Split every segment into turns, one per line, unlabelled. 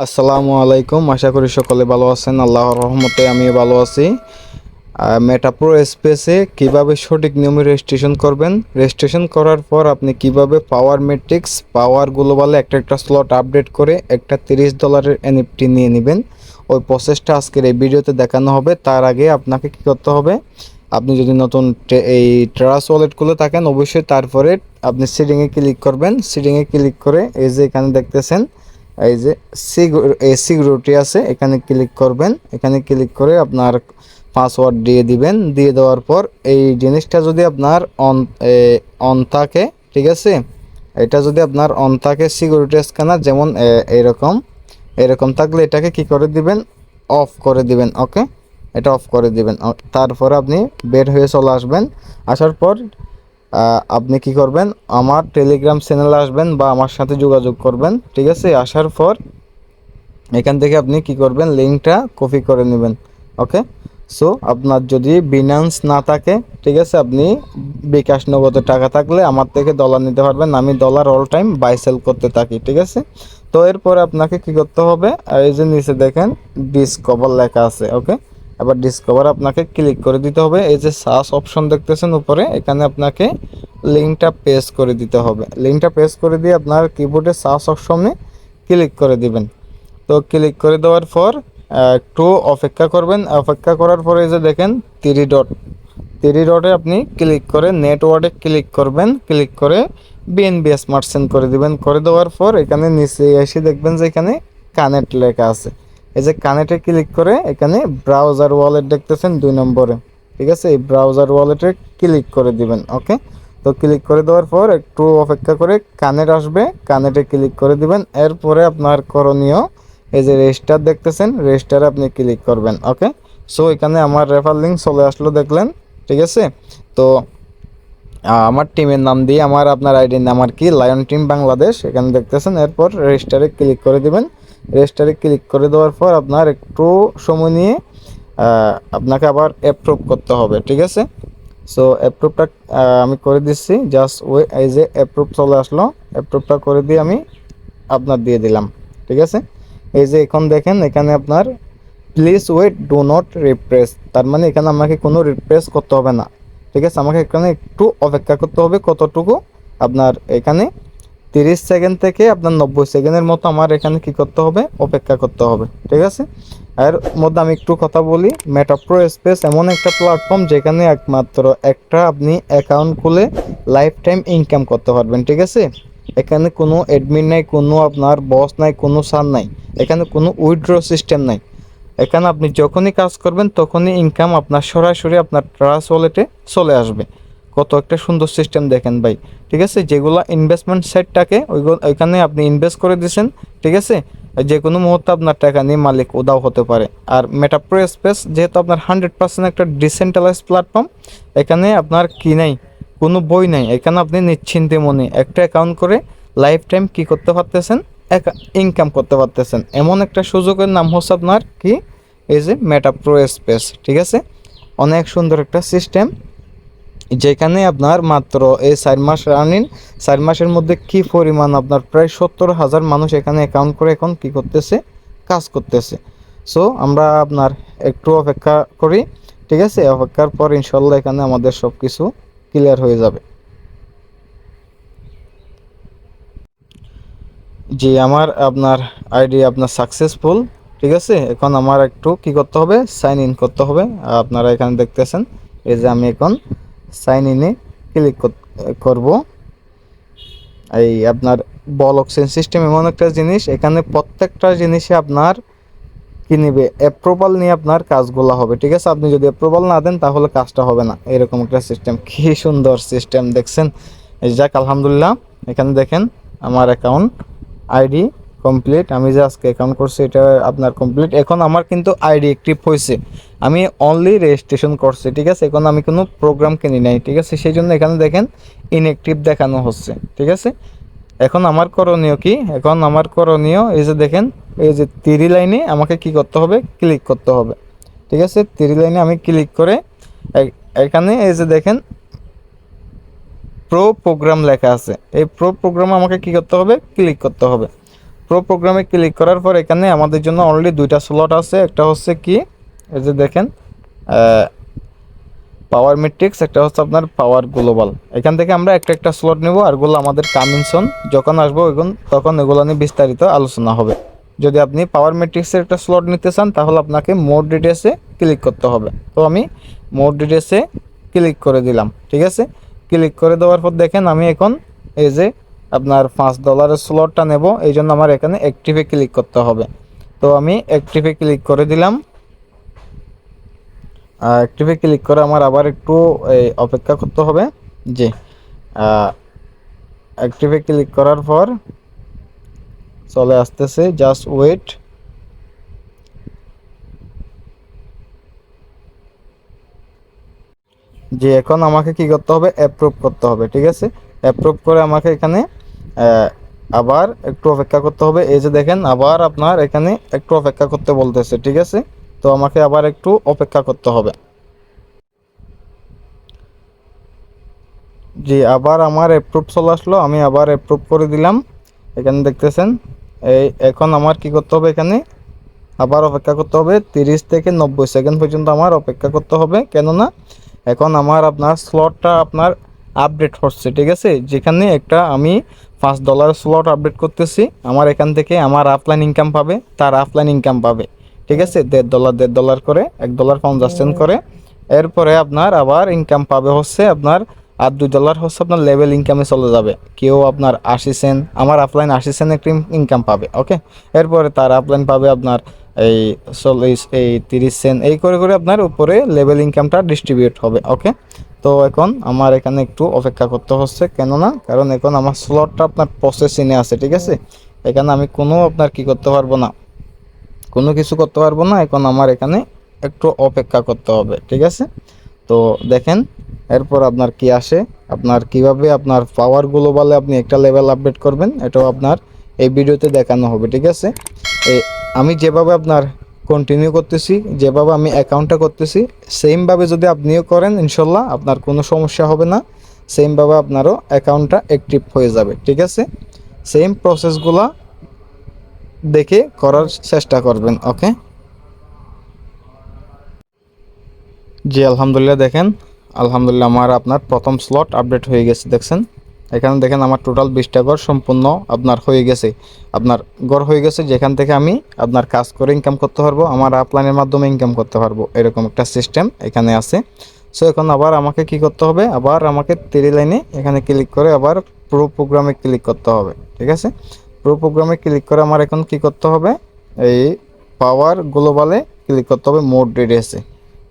আসসালামু আলাইকুম, আশা করি সকলে ভালো আছেন। আল্লাহর রহমতে আমিও ভালো আছি। মেটা প্রো স্পেসে কীভাবে সঠিক নিয়মে রেজিস্ট্রেশন করবেন, রেজিস্ট্রেশন করার পর আপনি কিভাবে পাওয়ার মেট্রিক্স, পাওয়ার গ্লোবালে একটা স্লট আপডেট করে একটা $30 এনএফটি নিয়ে নেবেন, ওই প্রসেসটা আজকের এই ভিডিওতে দেখানো হবে। তার আগে আপনাকে কী করতে হবে, আপনি যদি নতুন এই ট্রাস্ট ওয়ালেট খুলে থাকেন অবশ্যই তারপরে আপনি সেটিংয়ে ক্লিক করবেন। সেটিংয়ে ক্লিক করে এই যে এখানে দেখতেছেন এই যে সিকিউরিটি আছে, এখানে ক্লিক করবেন। এখানে ক্লিক করে আপনার পাসওয়ার্ড দিয়ে দিবেন। দিয়ে দেওয়ার পর এই জিনিসটা যদি আপনার অন থাকে, ঠিক আছে, এটা যদি আপনার অন থাকে সিকিউরিটি স্ক্যানার যেমন এরকম এরকম থাকলে এটাকে কি করে দিবেন, অফ করে দিবেন। ওকে, এটা অফ করে দিবেন। তারপরে আপনি বের হয়ে চলে আসবেন। আসার পর আপনি কি করবেন, আমার টেলিগ্রাম চ্যানেলে আসবেন বা আমার সাথে যোগাযোগ করবেন, ঠিক আছে। আসার পর এখান থেকে আপনি কি করবেন, লিঙ্কটা কপি করে নেবেন। ওকে, সো আপনার যদি বিনান্স না থাকে, ঠিক আছে, আপনি বিকাশ নগদে টাকা থাকলে আমার থেকে ডলার নিতে পারবেন। আমি dollar all time buy sell করতে থাকি, ঠিক আছে। তো এরপরে আপনাকে কি করতে হবে, এই যে নিচে দেখেন ডিসকভার লেখা আছে। ওকে, এবার ডিসকভার আপনাকে ক্লিক করে দিতে হবে। এই যে সার্চ অপশন দেখতেছেন উপরে, এখানে আপনাকে লিঙ্কটা পেস্ট করে দিতে হবে। লিঙ্কটা পেস্ট করে দিয়ে আপনার কিবোর্ডে সার্চ অপশনে ক্লিক করে দিবেন। তো ক্লিক করে দেওয়ার পর একটু অপেক্ষা করবেন। অপেক্ষা করার পরে এই যে দেখেন থ্রি ডটে আপনি ক্লিক করে নেটওয়ার্ডে ক্লিক করবেন। ক্লিক করে বিএনবি স্মার্ট সেন্ড করে দিবেন। করে দেওয়ার পর এখানে নিচে এসে দেখবেন যে এখানে কানেক্ট লেখা আছে। এই যে কানেক্টে ক্লিক করে এখানে ব্রাউজার ওয়ালেট দেখতেছেন 2 নম্বরে, ঠিক আছে, এই ব্রাউজার ওয়ালেটে ক্লিক করে দিবেন। ওকে, তো ক্লিক করে দেওয়ার পর একটু অপেক্ষা করে কানেক্ট আসবে, কানেক্টে ক্লিক করে দিবেন। এরপরে আপনার করণীয় এই যে রেজিস্টার দেখতেছেন, রেজিস্টারে আপনি ক্লিক করবেন। ওকে, সো এখানে আমার রেফার লিঙ্ক চলে আসলো দেখলেন, ঠিক আছে। তো আমার টিমের নাম দিয়ে আপনার আইডির নাম আর কি লায়ন টিম বাংলাদেশ এখানে দেখতেছেন। এরপর রেজিস্টারে ক্লিক করে দিবেন। রেজিস্টারে ক্লিক করে দেওয়ার পর আপনার একটু সময় নিয়ে আপনাকে আবার অ্যাপ্রুভ করতে হবে, ঠিক আছে। সো অ্যাপ্রুভটা আমি করে দিচ্ছি, জাস্ট এই যে অ্যাপ্রুভ চলে আসলো, অ্যাপ্রুভটা করে দিয়ে আমি আপনার দিয়ে দিলাম, ঠিক আছে। এই যে এখন দেখেন এখানে আপনার please wait do not repress, তার মানে এখানে আমাকে কোনো রিপ্রেস করতে হবে না, ঠিক আছে। আমাকে এখানে একটু অপেক্ষা করতে হবে। কতটুকু, আপনার এখানে 30 সেকেন্ড থেকে আপনার 90 সেকেন্ডের মতো আমার এখানে কি করতে হবে, অপেক্ষা করতে হবে, ঠিক আছে। এর মধ্যে আমি একটু কথা বলি। মেটা প্রো স্পেস এমন একটা প্ল্যাটফর্ম যেখানে একমাত্র একটা আপনি অ্যাকাউন্ট খুলে লাইফ টাইম ইনকাম করতে পারবেন, ঠিক আছে। এখানে কোনো অ্যাডমিন নাই, কোনো আপনার বস নাই, কোনো সার নাই, এখানে কোনো উইথড্র সিস্টেম নাই। এখানে আপনি যখনই কাজ করবেন তখনই ইনকাম আপনার সরাসরি আপনার ট্রাস্ট ওয়ালেটে চলে আসবে। কত একটা সুন্দর সিস্টেম দেখেন ভাই, ঠিক আছে। যেগুলো ইনভেস্টমেন্ট সাইটটাকে ওইখানে আপনি ইনভেস্ট করে দিয়েছেন, ঠিক আছে, যে কোনো মুহূর্তে আপনার টাকা নিয়ে মালিক উদাও হতে পারে। আর মেটা প্রো স্পেস যেহেতু আপনার 100% একটা ডিসেন্ট্রালাইজড প্ল্যাটফর্ম, এখানে আপনার কি নাই, কোনো বই নাই। এখানে আপনি নিশ্চিন্তে মনে একটা অ্যাকাউন্ট করে লাইফ টাইম কী করতে পারতেছেন, ইনকাম করতে পারতেছেন। এমন একটা সুযোগের নাম হচ্ছে আপনার কি, এই যে মেটা প্রো স্পেস, ঠিক আছে। অনেক সুন্দর একটা সিস্টেম যেখানে আপনার মাত্র এই 4 মাস রানিং, 4 মাসের মধ্যে কি পরিমাণ আপনার প্রায় 70,000 মানুষ এখানে অ্যাকাউন্ট করে এখন কি করতেছে, কাজ করতেছে। সো আমরা আপনার একটু অপেক্ষা করি, ঠিক আছে। অপেক্ষার পর ইনশাল্লাহ এখানে আমাদের সব কিছু ক্লিয়ার হয়ে যাবে। জি, আমার আপনার আইডি আপনার সাকসেসফুল, ঠিক আছে। এখন আমার একটু কি করতে হবে, সাইন ইন করতে হবে। আপনারা এখানে দেখতেছেন এই যে আমি এখন সাইন ইনে ক্লিক করব। এই আপনার ব্লকচেন সিস্টেম এমন একটা জিনিস, এখানে প্রত্যেকটা জিনিসে আপনার কি নিবে, অ্যাপ্রুভাল নিয়ে আপনার কাজগুলো হবে, ঠিক আছে। আপনি যদি অ্যাপ্রুভাল না দেন তাহলে কাজটা হবে না, এরকম একটা সিস্টেম। কি সুন্দর সিস্টেম দেখছেন। এই যাক আলহামদুলিল্লাহ, এখানে দেখেন আমার অ্যাকাউন্ট আইডি কমপ্লিট। আমি যে আজকে অ্যাকাউন্ট করছি এটা আপনার কমপ্লিট। এখন আমার কিন্তু আইডি অ্যাক্টিভ হয়েছে, আমি অনলি রেজিস্ট্রেশন করছি, ঠিক আছে। এখন আমি কোনো প্রোগ্রাম কিনি নাই, ঠিক আছে। সেই জন্য এখানে দেখেন ইনঅ্যাক্টিভ দেখানো হচ্ছে, ঠিক আছে। এখন আমার করণীয় কি, এখন আমার করণীয় এই যে দেখেন এই যে 3 লাইনে আমাকে কি করতে হবে, ক্লিক করতে হবে, ঠিক আছে। 3 লাইনে আমি ক্লিক করে এখানে এই যে দেখেন প্রো প্রোগ্রাম লেখা আছে, এই প্রো প্রোগ্রামে আমাকে কি করতে হবে, ক্লিক করতে হবে। প্রো প্রোগ্রামে ক্লিক করার পর এখানে আমাদের জন্য অলরেডি দুইটা স্লট আছে। একটা হচ্ছে কি, এই যে দেখেন পাওয়ার ম্যাট্রিক্স, একটা হচ্ছে আপনার পাওয়ার গ্লোবাল। এখান থেকে আমরা একটা একটা স্লট নেব, আরগুলো আমাদের কামিংসন যখন আসবো তখন এগুলো নিয়ে বিস্তারিত আলোচনা হবে। যদি আপনি পাওয়ার ম্যাট্রিক্সের একটা স্লট নিতে চান তাহলে আপনাকে মোর ডিটেলসে ক্লিক করতে হবে। তো আমি মোর ডিটেলসে ক্লিক করে দিলাম, ঠিক আছে। ক্লিক করে দেওয়ার পর দেখেন আমি এখন এই যে আপনার $5 স্লটটা নেব, এই জন্য আমার এখানে অ্যাক্টিভে ক্লিক করতে হবে। তো আমি অ্যাক্টিভে ক্লিক করে দিলাম। অ্যাক্টিভে ক্লিক করে আমার আবার একটু অপেক্ষা করতে হবে। জি, অ্যাক্টিভে ক্লিক করার পর চলে আসতেছে, জাস্ট ওয়েট। জি, এখন আমাকে কি করতে হবে, অ্যাপ্রুভ করতে হবে, ঠিক আছে। অ্যাপ্রুভ করে আমাকে এখানে আবার একটু অপেক্ষা করতে হবে। এই যে দেখেন আবার আপনার এখানে একটু অপেক্ষা করতে বলতেছে, ঠিক আছে। তো আমাকে আবার একটু অপেক্ষা করতে হবে। জি, আবার আমার অ্যাপ্রুভ চলে আসলো, আমি আবার অ্যাপ্রুভ করে দিলাম। এখানে দেখতেছেন এখন আমার কি করতে হবে, এখানে আবার অপেক্ষা করতে হবে 30 থেকে 90 সেকেন্ড পর্যন্ত আমার অপেক্ষা করতে হবে। কেননা এখন আমার আপনার স্লটটা আপনার আপডেট হচ্ছে, ঠিক আছে। যেখানে একটা আমি $5 স্লট আপডেট করতেছি, আমার এখান থেকে আমার অফলাইন ইনকাম পাবে, তার অফলাইন ইনকাম পাবে, ঠিক আছে। $1.5 করে, $1.50 করে। এরপরে আপনার আবার ইনকাম পাবে হচ্ছে আপনার আর $2 হচ্ছে আপনার লেভেল ইনকামে চলে যাবে। কেউ আপনার 80 সেন্ট, আমার অফলাইন 80 সেন্ট একটা ইনকাম পাবে, ওকে। এরপরে তার অফলাইন পাবে আপনার এই 40, এই 30 সেন্ট, এই করে করে আপনার উপরে লেভেল ইনকামটা ডিস্ট্রিবিউট হবে, ওকে। তো এখন আমার এখানে একটু অপেক্ষা করতে হচ্ছে, কেননা কারণ এখন আমার স্লটটা আপনার প্রসেসিংয়ে আছে, ঠিক আছে। এখানে আমি কোনো আপনার কি করতে পারবো না, কোনো কিছু করতে পারবো না। এখন আমার এখানে একটু অপেক্ষা করতে হবে, ঠিক আছে। তো দেখেন এরপর আপনার কি আসে, আপনার কিভাবে আপনার পাওয়ার গ্লোবালে আপনি একটা লেভেল আপডেট করবেন, এটাও আপনার এই ভিডিওতে দেখানো হবে, ঠিক আছে। আমি যেভাবে আপনার কন্টিনিউ করতেছি, যেভাবে আমি অ্যাকাউন্টটা করতেছি, সেমভাবে যদি আপনিও করেন ইনশাল্লাহ আপনার কোনো সমস্যা হবে না। সেমভাবে আপনারও অ্যাকাউন্টটা অ্যাক্টিভ হয়ে যাবে, ঠিক আছে। সেম প্রসেসগুলো দেখে করার চেষ্টা করবেন, ওকে। জি, আলহামদুলিল্লাহ দেখেন, আলহামদুলিল্লাহ আমার আপনার প্রথম স্লট আপডেট হয়ে গেছে, দেখছেন। এখানে দেখেন আমার টোটাল 20টা ঘর সম্পূর্ণ আপনার হয়ে গেছে, আপনার ঘর হয়ে গেছে, যেখান থেকে আমি আপনার কাজ করে ইনকাম করতে পারবো, আমার আপলাইনের মাধ্যমে ইনকাম করতে পারবো, এরকম একটা সিস্টেম এখানে আছে। সো এখন আবার আমাকে কি করতে হবে, আবার আমাকে 3 লাইনে এখানে ক্লিক করে আবার প্রো প্রোগ্রামে ক্লিক করতে হবে, ঠিক আছে। প্রো প্রোগ্রামে ক্লিক করে আমার এখন কি করতে হবে, এই পাওয়ার গ্লোবালে ক্লিক করতে হবে মোড রেডিয়াসে,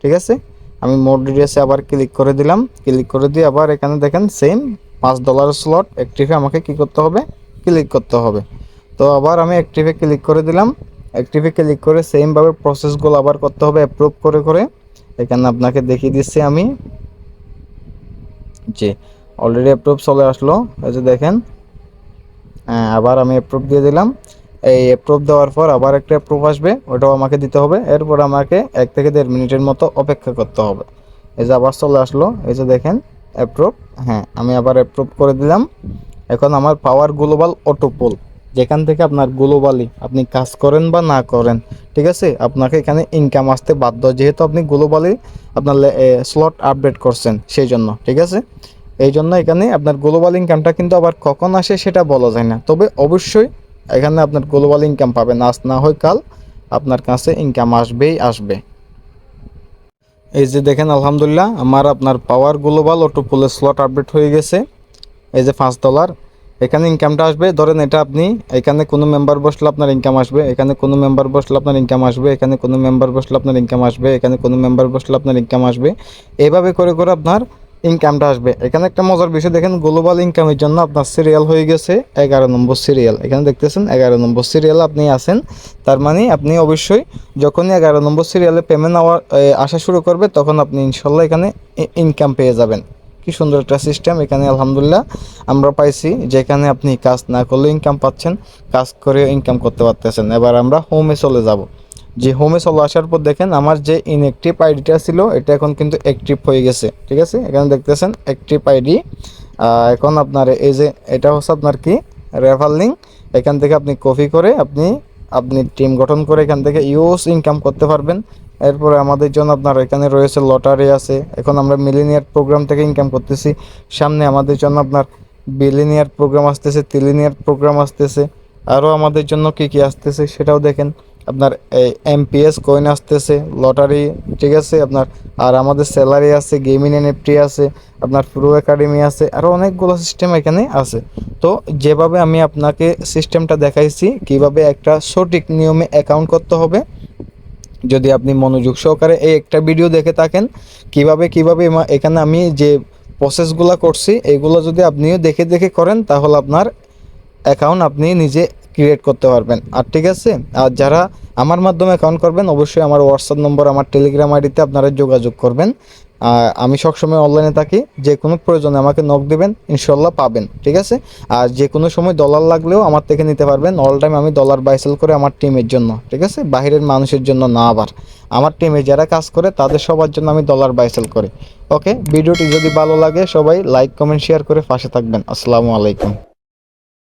ঠিক আছে। আমি মোড রেডিয়াসে আবার ক্লিক করে দিলাম। ক্লিক করে দিয়ে আবার এখানে দেখেন সেম $5 স্লট অ্যাক্টিভে আমাকে কি করতে হবে, ক্লিক করতে হবে। তো আবার আমি অ্যাক্টিভে ক্লিক করে দিলাম। অ্যাক্টিভে ক্লিক করে সেমভাবে প্রসেসগুলো আবার করতে হবে অ্যাপ্রুভ করে করে। এখানে আপনাকে দেখিয়ে দিচ্ছি আমি, যে অলরেডি অ্যাপ্রুভ চলে আসলো, এই যে দেখেন। হ্যাঁ, আবার আমি অ্যাপ্রুভ দিয়ে দিলাম। এই অ্যাপ্রুভ দেওয়ার পর আবার একটা অ্যাপ্রুভ আসবে, ওটাও আমাকে দিতে হবে। এরপর আমাকে 1 থেকে 1.5 মিনিটের মতো অপেক্ষা করতে হবে। এই যে আবার চলে আসলো, এই যে দেখেন অ্যাপ্রুভ। হ্যাঁ, আমি আবার অ্যাপ্রুভ করে দিলাম। এখন আমার পাওয়ার গ্লোবাল অটোপোল, যেখান থেকে আপনার গ্লোবালি আপনি কাজ করেন বা না করেন, ঠিক আছে, আপনাকে এখানে ইনকাম আসতে বাধ্য, যেহেতু আপনি গ্লোবালি আপনার স্লট আপডেট করছেন সেই জন্য, ঠিক আছে। এই জন্য এখানে আপনার গ্লোবাল ইনকামটা কিন্তু আবার কখন আসে সেটা বলা যায় না, তবে অবশ্যই এখানে আপনার গ্লোবাল ইনকাম পাবেন, আজ না হয় কাল আপনার কাছে ইনকাম আসবেই আসবে। এই যে দেখেন আলহামদুলিল্লাহ আমার আপনার পাওয়ার গ্লোবাল অটোপোলের স্লট আপডেট হয়ে গেছে। এই যে $5 এখানে ইনকামটা আসবে। ধরেন এটা আপনি এখানে কোনো মেম্বার বসলে আপনার ইনকাম আসবে, এখানে কোনো মেম্বার বসলে আপনার ইনকাম আসবে, এখানে কোনো মেম্বার বসলে আপনার ইনকাম আসবে, এখানে কোনো মেম্বার বসলে আপনার ইনকাম আসবে। এভাবে করে করে আপনার ইনকামটা আসবে। এখানে একটা মজার বিষয় দেখেন, গ্লোবাল ইনকামের জন্য আপনার সিরিয়াল হয়ে গেছে 11 নম্বর সিরিয়াল। এখানে দেখতেছেন 11 নম্বর সিরিয়াল আপনি আছেন। তার মানে আপনি অবশ্যই যখনই 11 নম্বর সিরিয়ালে পেমেন্ট আসা শুরু করবে তখন আপনি ইনশাল্লাহ এখানে ইনকাম পেয়ে যাবেন। কি সুন্দর একটা সিস্টেম এখানে আলহামদুলিল্লাহ আমরা পাইছি, যেখানে আপনি কাজ না করলে ইনকাম পাচ্ছেন, কাজ করে ইনকাম করতে পারতেছেন। এবার আমরা হোমে চলে যাব। যে হোমে চলে আসার পর দেখেন আমার যে ইনঅ্যাক্টিভ আইডিটা ছিল এটা এখন কিন্তু অ্যাক্টিভ হয়ে গেছে, ঠিক আছে। এখানে দেখতেছেন অ্যাক্টিভ আইডি। এখন আপনার এই যে এটা হচ্ছে আপনার কি রেফার লিঙ্ক, এখান থেকে আপনি কপি করে আপনি টিম গঠন করে এখান থেকে ইউজ ইনকাম করতে পারবেন। এরপরে আমাদের জন্য আপনার এখানে রয়েছে লটারি আছে, এখন আমরা মিলিনিয়ার প্রোগ্রাম থেকে ইনকাম করতেছি। সামনে আমাদের জন্য আপনার বিলিনিয়ার প্রোগ্রাম আসতেছে, ট্রিলিনিয়ার প্রোগ্রাম আসতেছে, আরও আমাদের জন্য কী কী আসতেছে সেটাও দেখেন। আপনার এই এমপিএস কয়েন আসতেছে, লটারি, ঠিক আছে আপনার। আর আমাদের স্যালারি আছে, গেমিং এনএফটি আছে, আপনার প্রো একাডেমি আছে, আরও অনেকগুলো সিস্টেম এখানে আছে। তো যেভাবে আমি আপনাকে সিস্টেমটা দেখাইছি কিভাবে একটা সঠিক নিয়মে অ্যাকাউন্ট করতে হবে, যদি আপনি মনোযোগ সহকারে এই একটা ভিডিও দেখে থাকেন কিভাবে এখানে আমি যে প্রসেসগুলো করছি এইগুলো যদি আপনিও দেখে দেখে করেন, তাহলে আপনার অ্যাকাউন্ট আপনি নিজে ক্রিয়েট করতে পারবেন। আর ঠিক আছে, আর যারা আমার মাধ্যমে অ্যাকাউন্ট করবেন অবশ্যই আমার হোয়াটসঅ্যাপ নম্বর, আমার টেলিগ্রাম আইডিতে আপনারা যোগাযোগ করবেন। আমি সবসময় অনলাইনে থাকি, যে কোনো প্রয়োজনে আমাকে নক দেবেন, ইনশাল্লাহ পাবেন, ঠিক আছে। আর যে কোনো সময় ডলার লাগলেও আমার থেকে নিতে পারবেন। অল টাইম আমি ডলার বাই সেল করে আমার টিমের জন্য, ঠিক আছে, বাইরের মানুষের জন্য না। আবার আমার টিমে যারা কাজ করে তাদের সবার জন্য আমি ডলার বাই সেল করি। ওকে, ভিডিওটি যদি ভালো লাগে সবাই লাইক কমেন্ট শেয়ার করে পাশে থাকবেন। আসসালামু আলাইকুম।